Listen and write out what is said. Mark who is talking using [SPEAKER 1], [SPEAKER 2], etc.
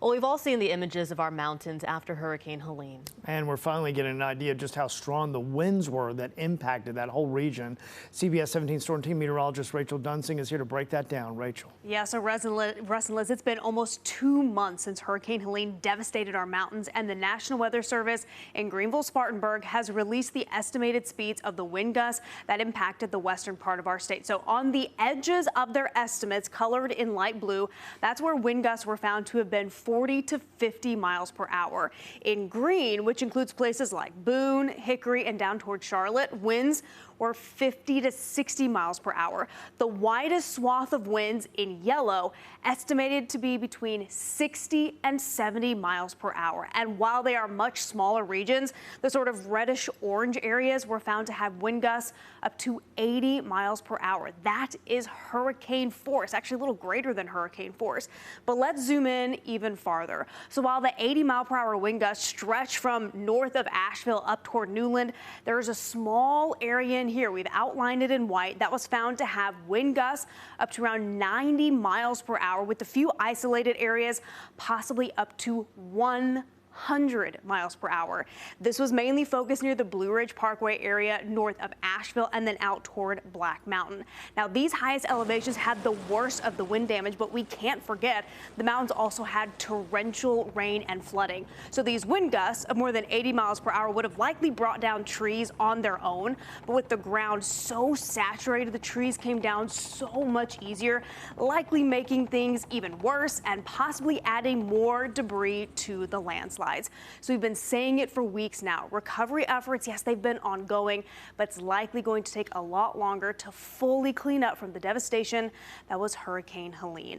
[SPEAKER 1] Well, we've all seen the images of our mountains after Hurricane Helene.
[SPEAKER 2] And we're finally getting an idea of just how strong the winds were that impacted that whole region. CBS 17 Storm Team meteorologist Rachel Dunsing is here to break that down. Rachel.
[SPEAKER 3] Yeah, so Russ and Liz, it's been almost 2 months since Hurricane Helene devastated our mountains, and the National Weather Service in Greenville-Spartanburg has released the estimated speeds of the wind gusts that impacted the western part of our state. So on the edges of their estimates, colored in light blue, that's where wind gusts were found to have been 40 to 50 miles per hour. In green, which includes places like Boone, Hickory, and down toward Charlotte, winds were 50 to 60 miles per hour. The widest swath of winds in yellow estimated to be between 60 and 70 miles per hour. And while they are much smaller regions, the sort of reddish orange areas were found to have wind gusts up to 80 miles per hour. That is hurricane force, actually a little greater than hurricane force. But let's zoom in even farther. So while the 80 mile per hour wind gusts stretch from north of Asheville up toward Newland, there is a small area in here, we've outlined it in white, that was found to have wind gusts up to around 90 miles per hour, with a few isolated areas possibly up to 100 miles per hour. This was mainly focused near the Blue Ridge Parkway area north of Asheville and then out toward Black Mountain. Now, these highest elevations had the worst of the wind damage, but we can't forget the mountains also had torrential rain and flooding. So these wind gusts of more than 80 miles per hour would have likely brought down trees on their own, but with the ground so saturated, the trees came down so much easier, likely making things even worse and possibly adding more debris to the landslide. So we've been saying it for weeks now. Recovery efforts, yes, they've been ongoing, but it's likely going to take a lot longer to fully clean up from the devastation that was Hurricane Helene.